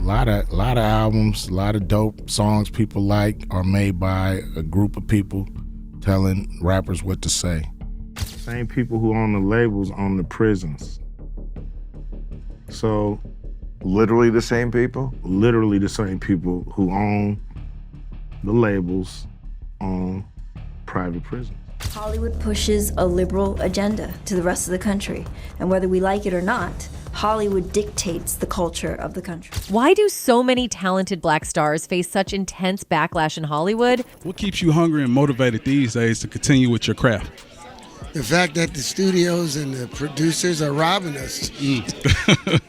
lot of albums, a lot of dope songs people like are made by a group of people telling rappers what to say. Same people who own the labels own the prisons. So, literally the same people? Literally the same people who own the labels own private prisons. Hollywood pushes a liberal agenda to the rest of the country, and whether we like it or not, Hollywood dictates the culture of the country. Why do so many talented black stars face such intense backlash in Hollywood? What keeps you hungry and motivated these days to continue with your craft? The fact that the studios and the producers are robbing us.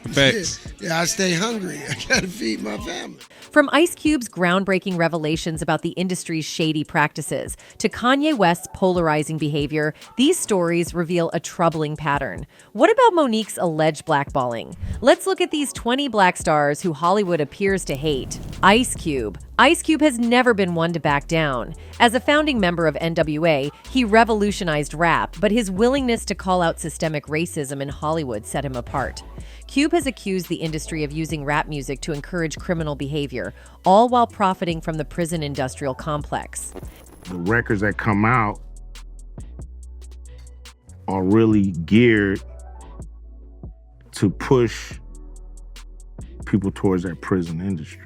Facts. Yeah, I stay hungry. I gotta feed my family. From Ice Cube's groundbreaking revelations about the industry's shady practices to Kanye West's polarizing behavior, these stories reveal a troubling pattern. What about Monique's alleged blackballing? Let's look at these 20 black stars who Hollywood appears to hate. Ice Cube. Ice Cube has never been one to back down. As a founding member of NWA, he revolutionized rap, but his willingness to call out systemic racism in Hollywood set him apart. Cube has accused the industry of using rap music to encourage criminal behavior, all while profiting from the prison industrial complex. The records that come out are really geared to push people towards that prison industry.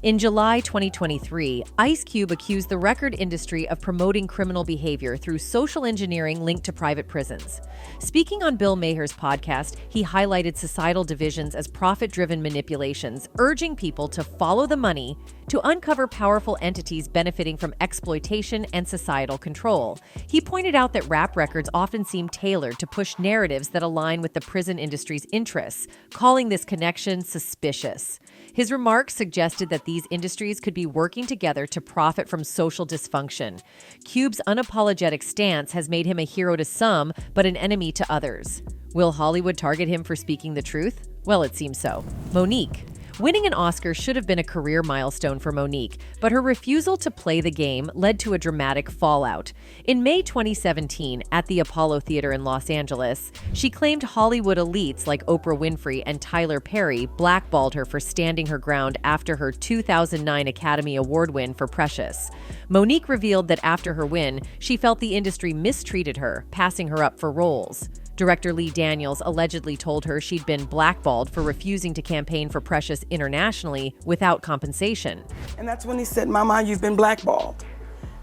In July 2023, Ice Cube accused the record industry of promoting criminal behavior through social engineering linked to private prisons. Speaking on Bill Maher's podcast, he highlighted societal divisions as profit-driven manipulations, urging people to follow the money to uncover powerful entities benefiting from exploitation and societal control. He pointed out that rap records often seem tailored to push narratives that align with the prison industry's interests, calling this connection suspicious. His remarks suggested that these industries could be working together to profit from social dysfunction. Cube's unapologetic stance has made him a hero to some, but an enemy to others. Will Hollywood target him for speaking the truth? Well, it seems so. Monique. Winning an Oscar should have been a career milestone for Monique, but her refusal to play the game led to a dramatic fallout. In May 2017, at the Apollo Theater in Los Angeles, she claimed Hollywood elites like Oprah Winfrey and Tyler Perry blackballed her for standing her ground after her 2009 Academy Award win for Precious. Monique revealed that after her win, she felt the industry mistreated her, passing her up for roles. Director Lee Daniels allegedly told her she'd been blackballed for refusing to campaign for Precious internationally without compensation. And that's when he said, "Mama, you've been blackballed."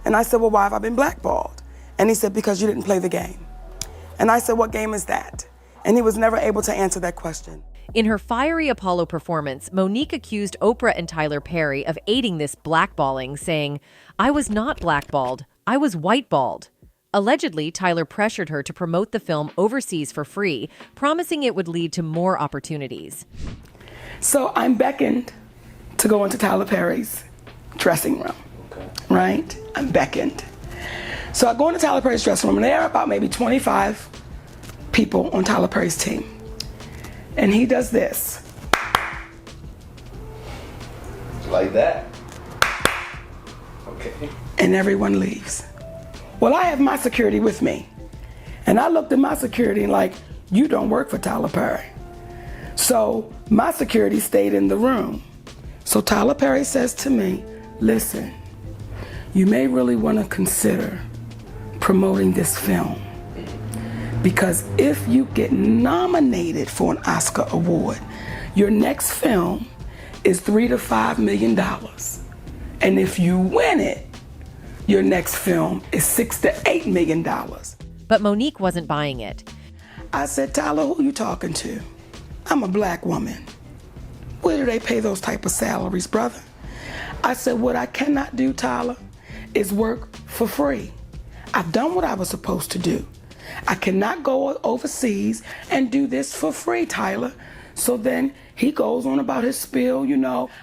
And I said, "Well, why have I been blackballed?" And he said, "Because you didn't play the game." And I said, "What game is that?" And he was never able to answer that question. In her fiery Apollo performance, Monique accused Oprah and Tyler Perry of aiding this blackballing, saying, "I was not blackballed, I was whiteballed." Allegedly, Tyler pressured her to promote the film overseas for free, promising it would lead to more opportunities. So I'm beckoned to go into Tyler Perry's dressing room, right? I'm beckoned. So I go into Tyler Perry's dressing room, and there are about maybe 25 people on Tyler Perry's team. And he does this. Like that. Okay. And everyone leaves. Well, I have my security with me. And I looked at my security like, you don't work for Tyler Perry. So my security stayed in the room. So Tyler Perry says to me, "Listen, you may really want to consider promoting this film. Because if you get nominated for an Oscar award, your next film is $3 to $5 million. And if you win it, your next film is $6 to $8 million. But Monique wasn't buying it. I said, "Tyler, who you talking to? I'm a black woman. Where do they pay those type of salaries, brother?" I said, "What I cannot do, Tyler, is work for free. I've done what I was supposed to do. I cannot go overseas and do this for free, Tyler." So then he goes on about his spiel,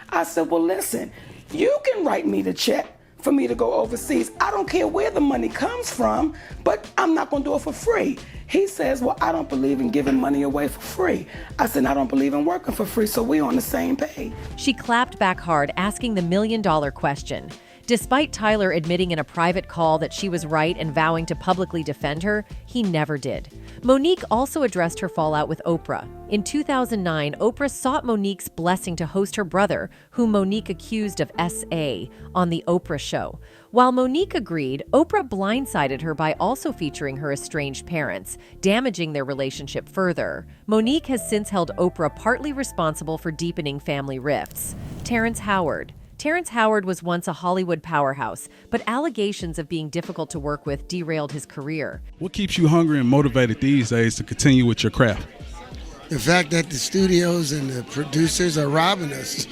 I said, "Well, listen, you can write me the check for me to go overseas. I don't care where the money comes from, but I'm not gonna do it for free." He says, "Well, I don't believe in giving money away for free." I said, "I don't believe in working for free, so we're on the same page." She clapped back hard, asking the million-dollar question. Despite Tyler admitting in a private call that she was right and vowing to publicly defend her, he never did. Monique also addressed her fallout with Oprah. In 2009, Oprah sought Monique's blessing to host her brother, whom Monique accused of SA, on The Oprah Show. While Monique agreed, Oprah blindsided her by also featuring her estranged parents, damaging their relationship further. Monique has since held Oprah partly responsible for deepening family rifts. Terrence Howard. Terrence Howard was once a Hollywood powerhouse, but allegations of being difficult to work with derailed his career. What keeps you hungry and motivated these days to continue with your craft? The fact that the studios and the producers are robbing us.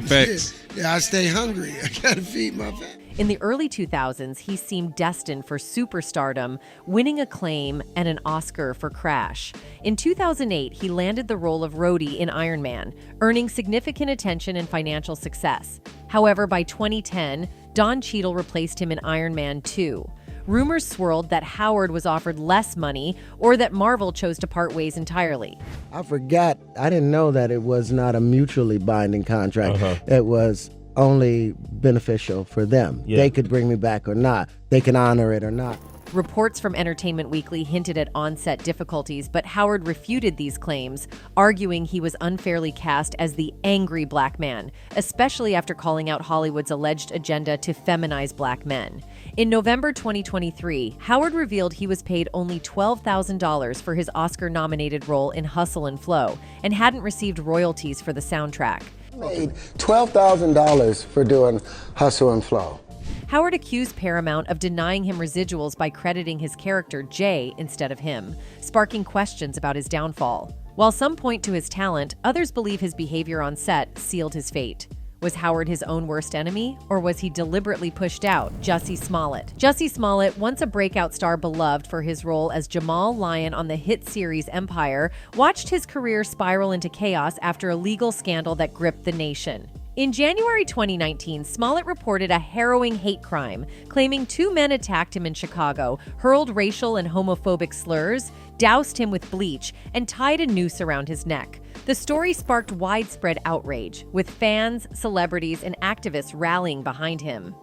Facts. Yeah, I stay hungry. I gotta feed my family. In the early 2000s, he seemed destined for superstardom, winning acclaim and an Oscar for Crash. In 2008, he landed the role of Rhodey in Iron Man, earning significant attention and financial success. However, by 2010, Don Cheadle replaced him in Iron Man 2. Rumors swirled that Howard was offered less money or that Marvel chose to part ways entirely. I didn't know that it was not a mutually binding contract. It was only beneficial for them. Yeah. They could bring me back or not. They can honor it or not. Reports from Entertainment Weekly hinted at on-set difficulties, but Howard refuted these claims, arguing he was unfairly cast as the angry black man, especially after calling out Hollywood's alleged agenda to feminize black men. In November 2023, Howard revealed he was paid only $12,000 for his Oscar-nominated role in Hustle and Flow and hadn't received royalties for the soundtrack. Paid $12,000 for doing Hustle and Flow. Howard accused Paramount of denying him residuals by crediting his character Jay instead of him, sparking questions about his downfall. While some point to his talent, others believe his behavior on set sealed his fate. Was Howard his own worst enemy, or was he deliberately pushed out? Jussie Smollett. Jussie Smollett, once a breakout star beloved for his role as Jamal Lyon on the hit series Empire, watched his career spiral into chaos after a legal scandal that gripped the nation. In January 2019, Smollett reported a harrowing hate crime, claiming 2 men attacked him in Chicago, hurled racial and homophobic slurs, doused him with bleach, and tied a noose around his neck. The story sparked widespread outrage, with fans, celebrities, and activists rallying behind him.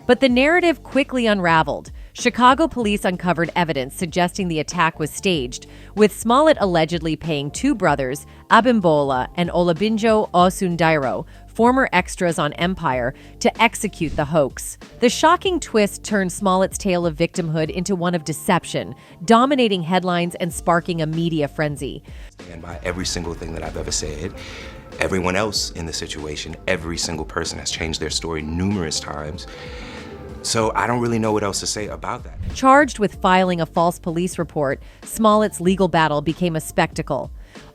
But the narrative quickly unraveled. Chicago police uncovered evidence suggesting the attack was staged, with Smollett allegedly paying 2 brothers, Abimbola and Olabinjo Osundairo, former extras on Empire, to execute the hoax. The shocking twist turned Smollett's tale of victimhood into one of deception, dominating headlines and sparking a media frenzy. And by every single thing that I've ever said, everyone else in the situation, every single person has changed their story numerous times. So I don't really know what else to say about that. Charged with filing a false police report, Smollett's legal battle became a spectacle.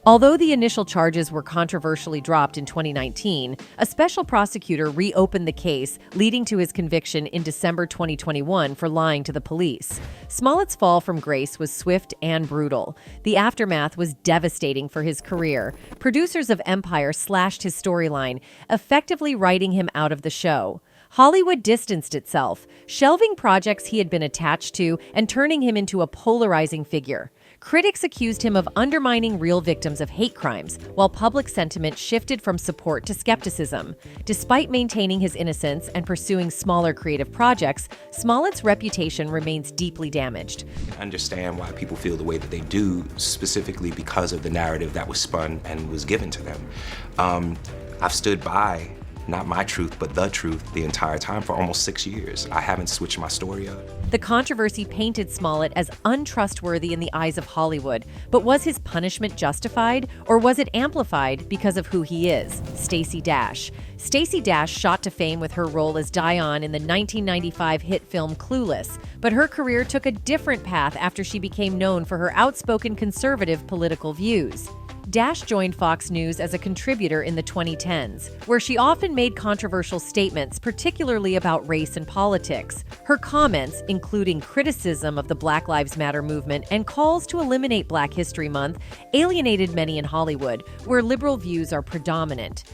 Although the initial charges were controversially dropped in 2019, a special prosecutor reopened the case, leading to his conviction in December 2021 for lying to the police. Smollett's fall from grace was swift and brutal. The aftermath was devastating for his career. Producers of Empire slashed his storyline, effectively writing him out of the show. Hollywood distanced itself, shelving projects he had been attached to and turning him into a polarizing figure. Critics accused him of undermining real victims of hate crimes, while public sentiment shifted from support to skepticism. Despite maintaining his innocence and pursuing smaller creative projects, Smollett's reputation remains deeply damaged. I understand why people feel the way that they do, specifically because of the narrative that was spun and was given to them. I've stood by not my truth, but the truth the entire time for almost 6 years. I haven't switched my story up. The controversy painted Smollett as untrustworthy in the eyes of Hollywood, but was his punishment justified, or was it amplified because of who he is? Stacy Dash. Stacy Dash shot to fame with her role as Diane in the 1995 hit film Clueless, but her career took a different path after she became known for her outspoken conservative political views. Dash joined Fox News as a contributor in the 2010s, where she often made controversial statements, particularly about race and politics. Her comments, including criticism of the Black Lives Matter movement and calls to eliminate Black History Month, alienated many in Hollywood, where liberal views are predominant.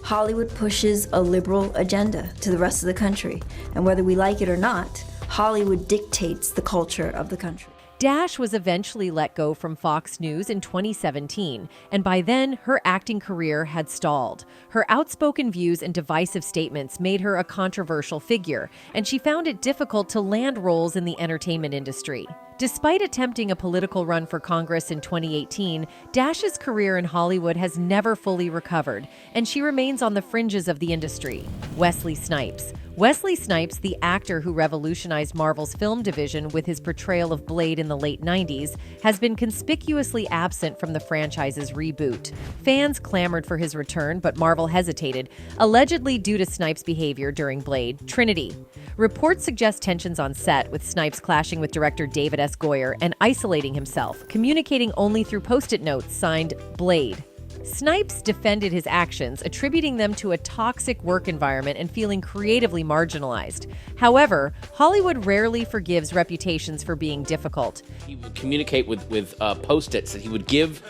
Hollywood pushes a liberal agenda to the rest of the country, and whether we like it or not, Hollywood dictates the culture of the country. Dash was eventually let go from Fox News in 2017, and by then, her acting career had stalled. Her outspoken views and divisive statements made her a controversial figure, and she found it difficult to land roles in the entertainment industry. Despite attempting a political run for Congress in 2018, Dash's career in Hollywood has never fully recovered, and she remains on the fringes of the industry. Wesley Snipes. Wesley Snipes, the actor who revolutionized Marvel's film division with his portrayal of Blade in the late 90s, has been conspicuously absent from the franchise's reboot. Fans clamored for his return, but Marvel hesitated, allegedly due to Snipes' behavior during Blade Trinity. Reports suggest tensions on set, with Snipes clashing with director David S. Goyer and isolating himself, communicating only through post-it notes signed Blade. Snipes defended his actions, attributing them to a toxic work environment and feeling creatively marginalized. However, Hollywood rarely forgives reputations for being difficult. He would communicate with post-its that he would give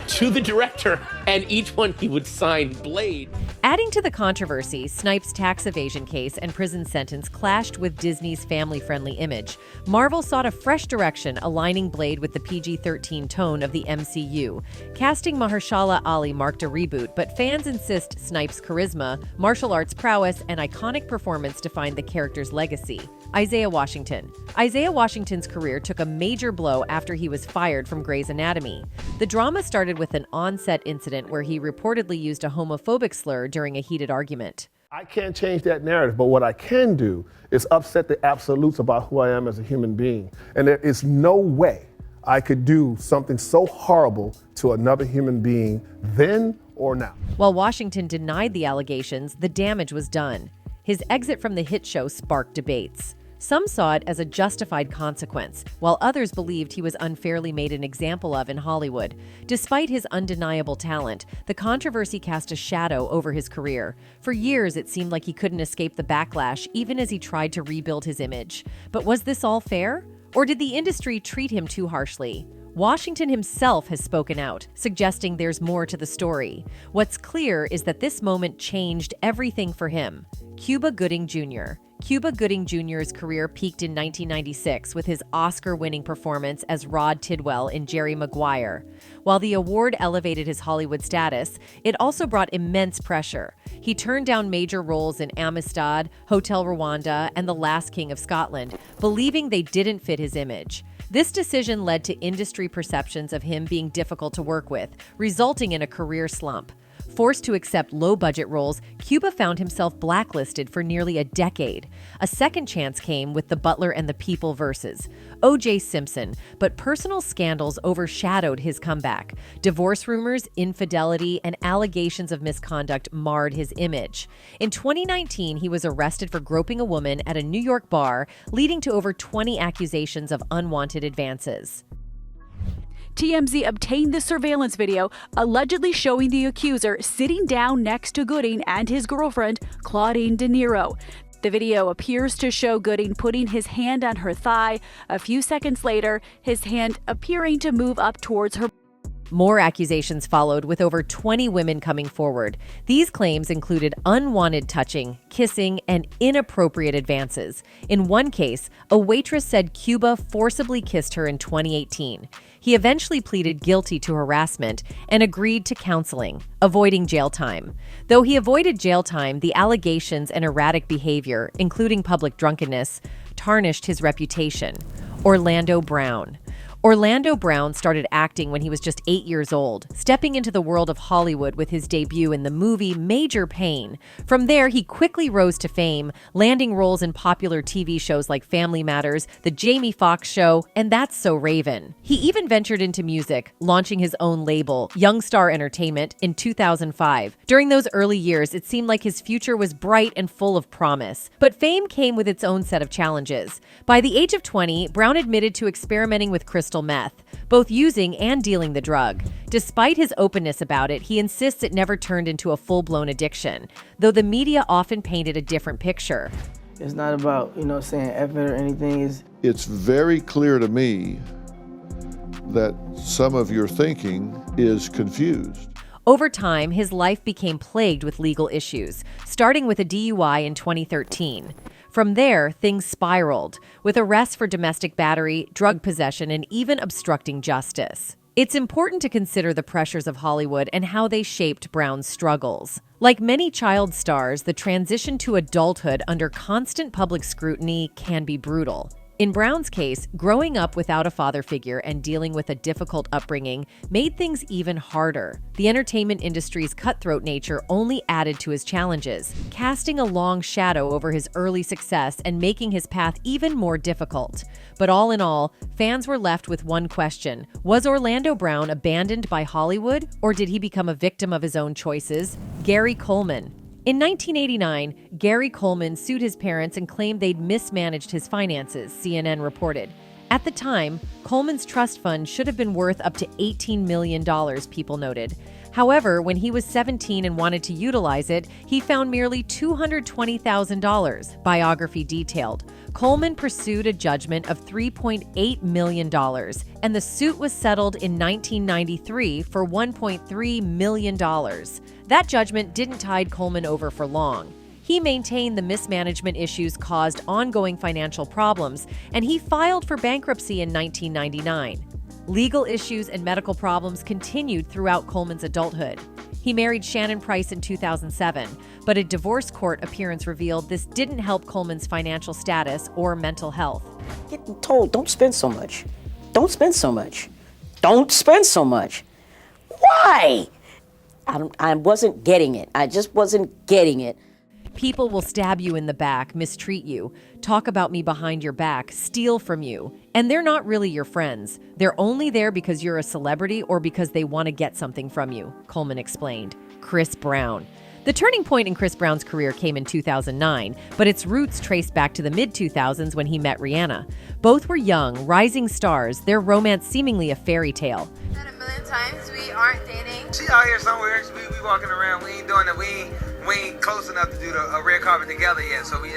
to the director, and each one he would sign Blade. Adding to the controversy, Snipes' tax evasion case and prison sentence clashed with Disney's family-friendly image. Marvel sought a fresh direction, aligning Blade with the PG-13 tone of the MCU. Casting Mahershala Ali marked a reboot, but fans insist Snipes' charisma, martial arts prowess, and iconic performance defined the character's legacy. Isaiah Washington. Isaiah Washington's career took a major blow after he was fired from Grey's Anatomy. The drama started with an on-set incident where he reportedly used a homophobic slur during a heated argument. I can't change that narrative, but what I can do is upset the absolutes about who I am as a human being. And there is no way I could do something so horrible to another human being then or now. While Washington denied the allegations, the damage was done. His exit from the hit show sparked debates. Some saw it as a justified consequence, while others believed he was unfairly made an example of in Hollywood. Despite his undeniable talent, the controversy cast a shadow over his career. For years, it seemed like he couldn't escape the backlash, even as he tried to rebuild his image. But was this all fair? Or did the industry treat him too harshly? Washington himself has spoken out, suggesting there's more to the story. What's clear is that this moment changed everything for him. Cuba Gooding Jr. Cuba Gooding Jr.'s career peaked in 1996 with his Oscar-winning performance as Rod Tidwell in Jerry Maguire. While the award elevated his Hollywood status, it also brought immense pressure. He turned down major roles in Amistad, Hotel Rwanda, and The Last King of Scotland, believing they didn't fit his image. This decision led to industry perceptions of him being difficult to work with, resulting in a career slump. Forced to accept low-budget roles, Cuba found himself blacklisted for nearly a decade. A second chance came with The Butler and the People versus O.J. Simpson, but personal scandals overshadowed his comeback. Divorce rumors, infidelity, and allegations of misconduct marred his image. In 2019, he was arrested for groping a woman at a New York bar, leading to over 20 accusations of unwanted advances. TMZ obtained the surveillance video allegedly showing the accuser sitting down next to Gooding and his girlfriend, Claudine De Niro. The video appears to show Gooding putting his hand on her thigh. A few seconds later, his hand appearing to move up towards her. More accusations followed, with over 20 women coming forward. These claims included unwanted touching, kissing, and inappropriate advances. In one case, a waitress said Cuba forcibly kissed her in 2018. He eventually pleaded guilty to harassment and agreed to counseling, avoiding jail time. Though he avoided jail time, the allegations and erratic behavior, including public drunkenness, tarnished his reputation. Orlando Brown. Orlando Brown started acting when he was just 8 years old, stepping into the world of Hollywood with his debut in the movie Major Pain. From there, he quickly rose to fame, landing roles in popular TV shows like Family Matters, The Jamie Foxx Show, and That's So Raven. He even ventured into music, launching his own label, Young Star Entertainment, in 2005. During those early years, it seemed like his future was bright and full of promise. But fame came with its own set of challenges. By the age of 20, Brown admitted to experimenting with crystal meth, both using and dealing the drug. Despite his openness about it, he insists it never turned into a full-blown addiction, though the media often painted a different picture. It's not about, saying F it or anything. It's very clear to me that some of your thinking is confused. Over time, his life became plagued with legal issues, starting with a DUI in 2013. From there, things spiraled, with arrests for domestic battery, drug possession, and even obstructing justice. It's important to consider the pressures of Hollywood and how they shaped Brown's struggles. Like many child stars, the transition to adulthood under constant public scrutiny can be brutal. In Brown's case, growing up without a father figure and dealing with a difficult upbringing made things even harder. The entertainment industry's cutthroat nature only added to his challenges, casting a long shadow over his early success and making his path even more difficult. But all in all, fans were left with one question: was Orlando Brown abandoned by Hollywood, or did he become a victim of his own choices? Gary Coleman. In 1989, Gary Coleman sued his parents and claimed they'd mismanaged his finances, CNN reported. At the time, Coleman's trust fund should have been worth up to $18 million, people noted. However, when he was 17 and wanted to utilize it, he found merely $220,000, biography detailed. Coleman pursued a judgment of $3.8 million, and the suit was settled in 1993 for $1.3 million. That judgment didn't tide Coleman over for long. He maintained the mismanagement issues caused ongoing financial problems, and he filed for bankruptcy in 1999. Legal issues and medical problems continued throughout Coleman's adulthood. He married Shannon Price in 2007, but a divorce court appearance revealed this didn't help Coleman's financial status or mental health. Getting told, don't spend so much. Don't spend so much. Don't spend so much. Why? I wasn't getting it. I just wasn't getting it. People will stab you in the back, mistreat you, talk about me behind your back, steal from you. And they're not really your friends. They're only there because you're a celebrity or because they want to get something from you, Coleman explained. Chris Brown. The turning point in Chris Brown's career came in 2009, but its roots trace back to the mid-2000s when he met Rihanna. Both were young, rising stars, their romance seemingly a fairy tale. Said a million times we aren't dating. She out here somewhere, we walking around, we ain't doing it, we ain't close enough to do a red carpet together yet, so we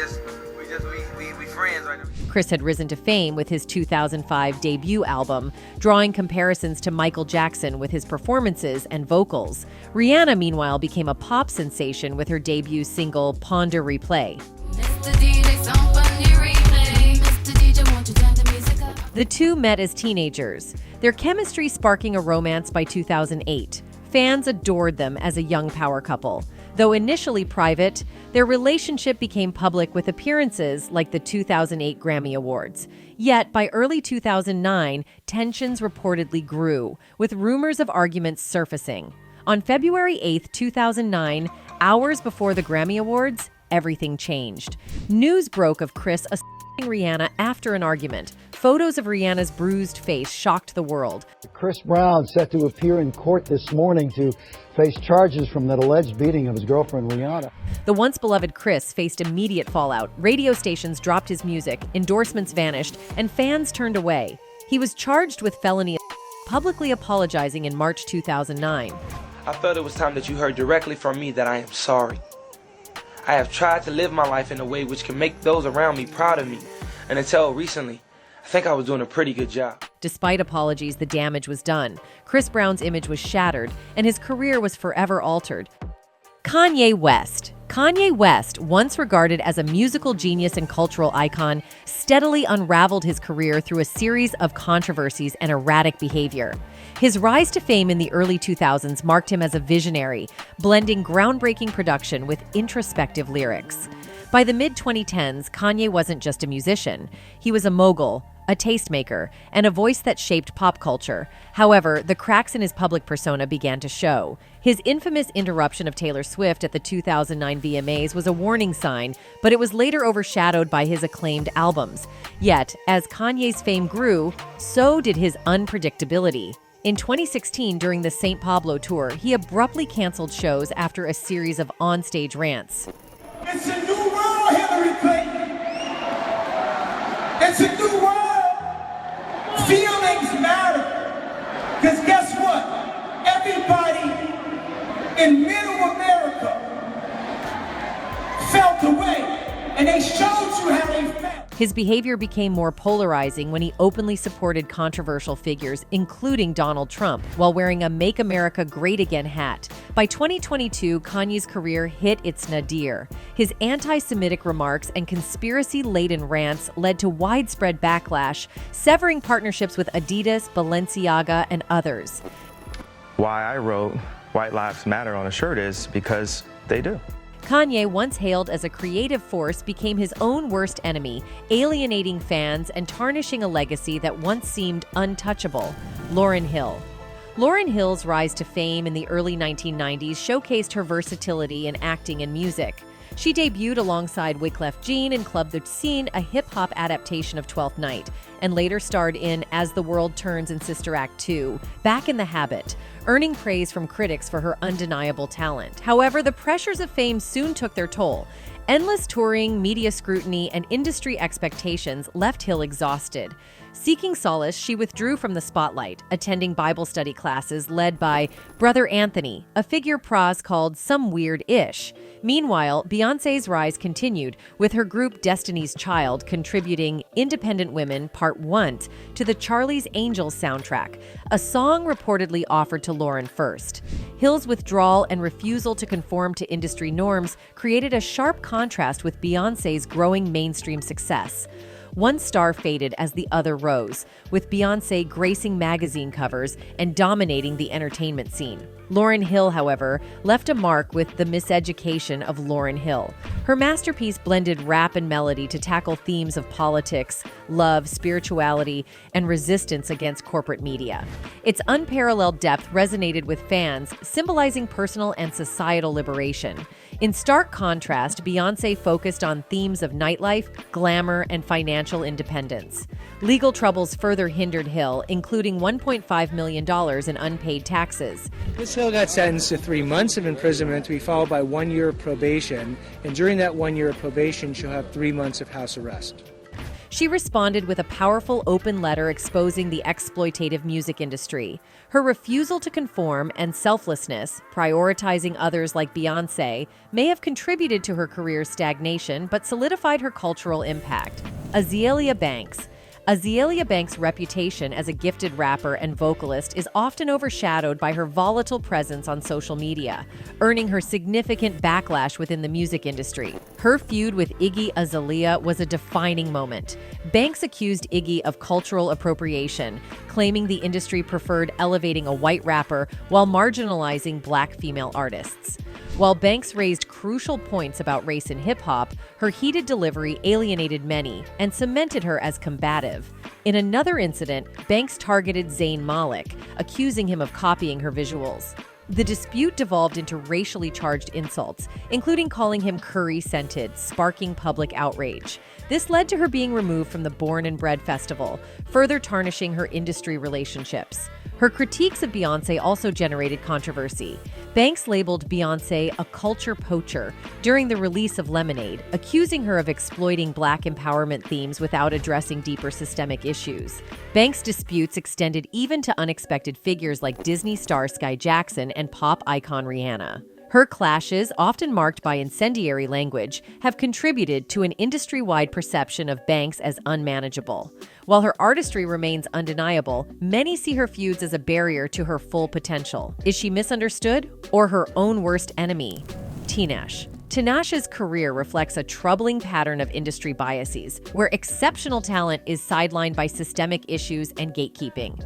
friends right now. Chris had risen to fame with his 2005 debut album, drawing comparisons to Michael Jackson with his performances and vocals. Rihanna, meanwhile, became a pop sensation with her debut single, Ponder Replay. The two met as teenagers, their chemistry sparking a romance by 2008. Fans adored them as a young power couple. Though initially private, their relationship became public with appearances like the 2008 Grammy Awards. Yet, by early 2009, tensions reportedly grew, with rumors of arguments surfacing. On February 8, 2009, hours before the Grammy Awards, everything changed. News broke of Chris assaulting Rihanna after an argument. Photos of Rihanna's bruised face shocked the world. Chris Brown set to appear in court this morning to face charges from that alleged beating of his girlfriend Rihanna. The once beloved Chris faced immediate fallout. Radio stations dropped his music, endorsements vanished, and fans turned away. He was charged with felony, publicly apologizing in March 2009. I felt it was time that you heard directly from me that I am sorry. I have tried to live my life in a way which can make those around me proud of me, and until recently, I think I was doing a pretty good job. Despite apologies, the damage was done. Chris Brown's image was shattered, and his career was forever altered. Kanye West. Kanye West, once regarded as a musical genius and cultural icon, steadily unraveled his career through a series of controversies and erratic behavior. His rise to fame in the early 2000s marked him as a visionary, blending groundbreaking production with introspective lyrics. By the mid-2010s, Kanye wasn't just a musician. He was a mogul, a tastemaker, and a voice that shaped pop culture. However, the cracks in his public persona began to show. His infamous interruption of Taylor Swift at the 2009 VMAs was a warning sign, but it was later overshadowed by his acclaimed albums. Yet, as Kanye's fame grew, so did his unpredictability. In 2016, during the St. Pablo tour, he abruptly canceled shows after a series of onstage rants. It's a new world, Hillary Clinton. It's a new world. Feelings matter. Because guess what? Everybody in middle America felt the way, and they showed you how they felt. His behavior became more polarizing when he openly supported controversial figures, including Donald Trump, while wearing a Make America Great Again hat. By 2022, Kanye's career hit its nadir. His anti-Semitic remarks and conspiracy-laden rants led to widespread backlash, severing partnerships with Adidas, Balenciaga, and others. Why I wrote White Lives Matter on a shirt is because they do. Kanye, once hailed as a creative force, became his own worst enemy, alienating fans and tarnishing a legacy that once seemed untouchable. Lauryn Hill. Lauryn Hill's rise to fame in the early 1990s showcased her versatility in acting and music. She debuted alongside Wyclef Jean in Club the Scene, a hip-hop adaptation of Twelfth Night, and later starred in As the World Turns in Sister Act 2, Back in the Habit, earning praise from critics for her undeniable talent. However, the pressures of fame soon took their toll. Endless touring, media scrutiny, and industry expectations left Hill exhausted. Seeking solace, she withdrew from the spotlight, attending Bible study classes led by Brother Anthony, a figure Pras called Some Weird-ish. Meanwhile, Beyoncé's rise continued, with her group Destiny's Child contributing Independent Women Part 1 to the Charlie's Angels soundtrack, a song reportedly offered to Lauryn first. Hill's withdrawal and refusal to conform to industry norms created a sharp contrast with Beyoncé's growing mainstream success. One star faded as the other rose, with Beyoncé gracing magazine covers and dominating the entertainment scene. Lauryn Hill, however, left a mark with The Miseducation of Lauryn Hill. Her masterpiece blended rap and melody to tackle themes of politics, love, spirituality, and resistance against corporate media. Its unparalleled depth resonated with fans, symbolizing personal and societal liberation. In stark contrast, Beyoncé focused on themes of nightlife, glamour, and financial independence. Legal troubles further hindered Hill, including $1.5 million in unpaid taxes. Ms. Hill got sentenced to 3 months of imprisonment to be followed by 1 year of probation, and during that 1 year of probation, she'll have 3 months of house arrest. She responded with a powerful open letter exposing the exploitative music industry. Her refusal to conform and selflessness, prioritizing others like Beyoncé, may have contributed to her career's stagnation but solidified her cultural impact. Aelia Banks. Aelia Banks' reputation as a gifted rapper and vocalist is often overshadowed by her volatile presence on social media, earning her significant backlash within the music industry. Her feud with Iggy Azalea was a defining moment. Banks accused Iggy of cultural appropriation, claiming the industry preferred elevating a white rapper while marginalizing black female artists. While Banks raised crucial points about race in hip-hop, her heated delivery alienated many and cemented her as combative. In another incident, Banks targeted Zayn Malik, accusing him of copying her visuals. The dispute devolved into racially charged insults, including calling him curry-scented, sparking public outrage. This led to her being removed from the Born and Bred Festival, further tarnishing her industry relationships. Her critiques of Beyoncé also generated controversy. Banks labeled Beyoncé a culture poacher during the release of Lemonade, accusing her of exploiting Black empowerment themes without addressing deeper systemic issues. Banks' disputes extended even to unexpected figures like Disney star Sky Jackson and pop icon Rihanna. Her clashes, often marked by incendiary language, have contributed to an industry-wide perception of Banks as unmanageable. While her artistry remains undeniable, many see her feuds as a barrier to her full potential. Is she misunderstood or her own worst enemy? Tinashe. Tinashe's career reflects a troubling pattern of industry biases, where exceptional talent is sidelined by systemic issues and gatekeeping.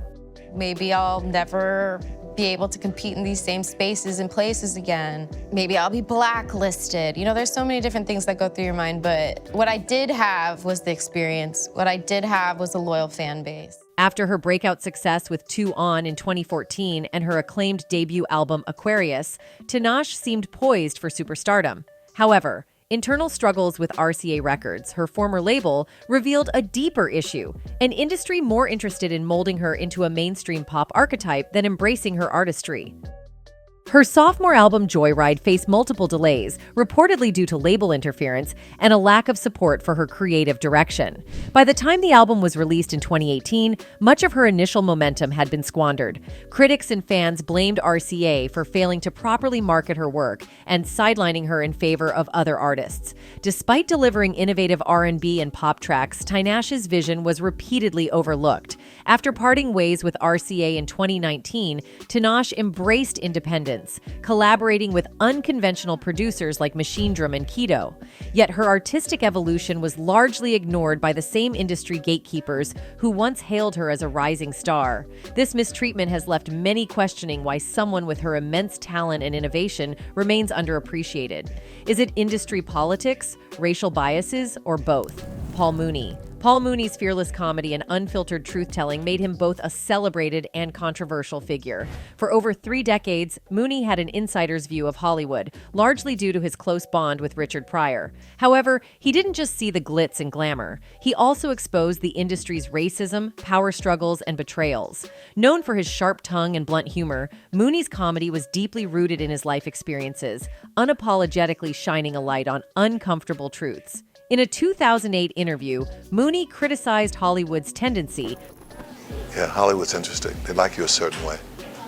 Maybe I'll never be able to compete in these same spaces and places again. Maybe I'll be blacklisted. You know, there's so many different things that go through your mind, but what I did have was the experience. What I did have was a loyal fan base. After her breakout success with 2 On in 2014 and her acclaimed debut album Aquarius, Tinashe seemed poised for superstardom. However, internal struggles with RCA Records, her former label, revealed a deeper issue, an industry more interested in molding her into a mainstream pop archetype than embracing her artistry. Her sophomore album Joyride faced multiple delays, reportedly due to label interference and a lack of support for her creative direction. By the time the album was released in 2018, much of her initial momentum had been squandered. Critics and fans blamed RCA for failing to properly market her work and sidelining her in favor of other artists. Despite delivering innovative R&B and pop tracks, Tinashe's vision was repeatedly overlooked. After parting ways with RCA in 2019, Tinashe embraced independence, collaborating with unconventional producers like Machine Drum and Keto. Yet her artistic evolution was largely ignored by the same industry gatekeepers who once hailed her as a rising star. This mistreatment has left many questioning why someone with her immense talent and innovation remains underappreciated. Is it industry politics, racial biases, or both? Paul Mooney. Paul Mooney's fearless comedy and unfiltered truth-telling made him both a celebrated and controversial figure. For over 3 decades, Mooney had an insider's view of Hollywood, largely due to his close bond with Richard Pryor. However, he didn't just see the glitz and glamour. He also exposed the industry's racism, power struggles, and betrayals. Known for his sharp tongue and blunt humor, Mooney's comedy was deeply rooted in his life experiences, unapologetically shining a light on uncomfortable truths. In a 2008 interview, Mooney criticized Hollywood's tendency Yeah, Hollywood's interesting. They like you a certain way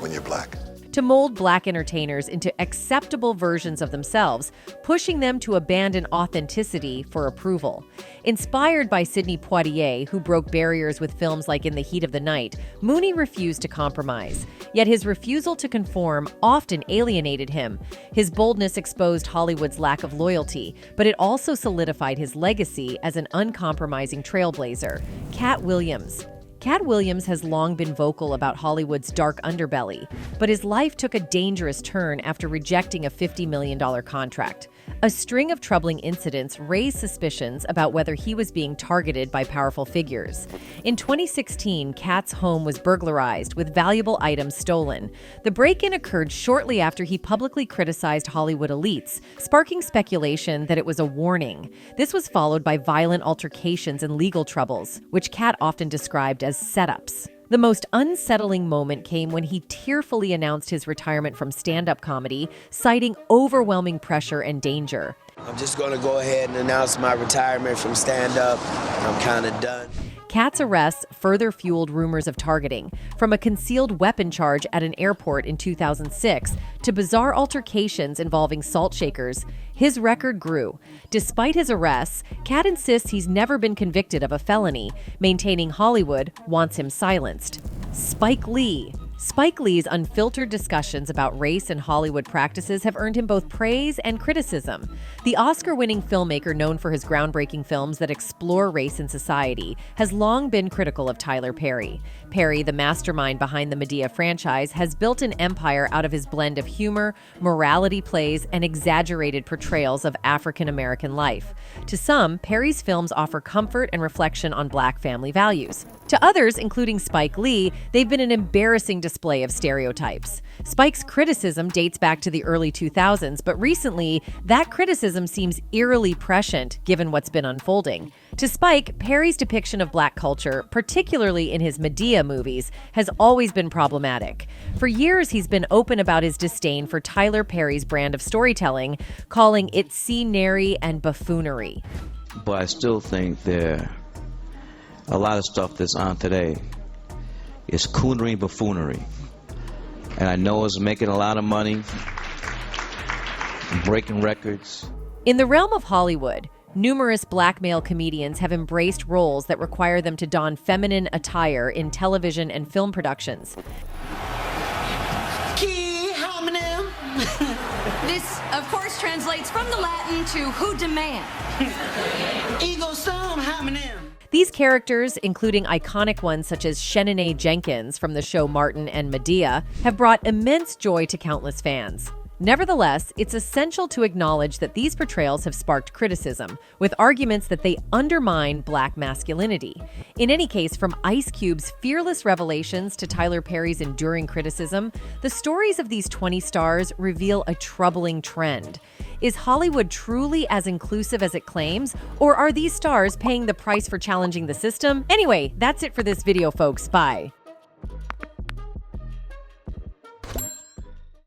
when you're black. to mold black entertainers into acceptable versions of themselves, pushing them to abandon authenticity for approval. Inspired by Sidney Poitier, who broke barriers with films like In the Heat of the Night, Mooney refused to compromise. Yet his refusal to conform often alienated him. His boldness exposed Hollywood's lack of loyalty, but it also solidified his legacy as an uncompromising trailblazer. Cat Williams. Cat Williams has long been vocal about Hollywood's dark underbelly, but his life took a dangerous turn after rejecting a $50 million contract. A string of troubling incidents raised suspicions about whether he was being targeted by powerful figures. In 2016, Cat's home was burglarized with valuable items stolen. The break-in occurred shortly after he publicly criticized Hollywood elites, sparking speculation that it was a warning. This was followed by violent altercations and legal troubles, which Cat often described as setups. The most unsettling moment came when he tearfully announced his retirement from stand-up comedy, citing overwhelming pressure and danger. I'm just going to go ahead and announce my retirement from stand-up. I'm kind of done. Cat's arrests further fueled rumors of targeting, from a concealed weapon charge at an airport in 2006 to bizarre altercations involving salt shakers. His record grew. Despite his arrests, Cat insists he's never been convicted of a felony, maintaining Hollywood wants him silenced. Spike Lee. Spike Lee's unfiltered discussions about race and Hollywood practices have earned him both praise and criticism. The Oscar-winning filmmaker, known for his groundbreaking films that explore race and society, has long been critical of Tyler Perry. Perry, the mastermind behind the Medea franchise, has built an empire out of his blend of humor, morality plays, and exaggerated portrayals of African-American life. To some, Perry's films offer comfort and reflection on black family values. To others, including Spike Lee, they've been an embarrassing display of stereotypes. Spike's criticism dates back to the early 2000s, but recently, that criticism seems eerily prescient given what's been unfolding. To Spike, Perry's depiction of black culture, particularly in his Medea movies, has always been problematic. For years, he's been open about his disdain for Tyler Perry's brand of storytelling, calling it scenery and buffoonery. But I still think a lot of stuff that's on today is coonery and buffoonery. And I know it's making a lot of money, breaking records. In the realm of Hollywood, numerous black male comedians have embraced roles that require them to don feminine attire in television and film productions. Key homonym. This, of course, translates from the Latin to who demand. Ego sum homonym. These characters, including iconic ones such as Shanae Jenkins from the show Martin and Medea, have brought immense joy to countless fans. Nevertheless, it's essential to acknowledge that these portrayals have sparked criticism, with arguments that they undermine black masculinity. In any case, from Ice Cube's fearless revelations to Tyler Perry's enduring criticism, the stories of these 20 stars reveal a troubling trend. Is Hollywood truly as inclusive as it claims, or are these stars paying the price for challenging the system? Anyway, that's it for this video, folks. Bye.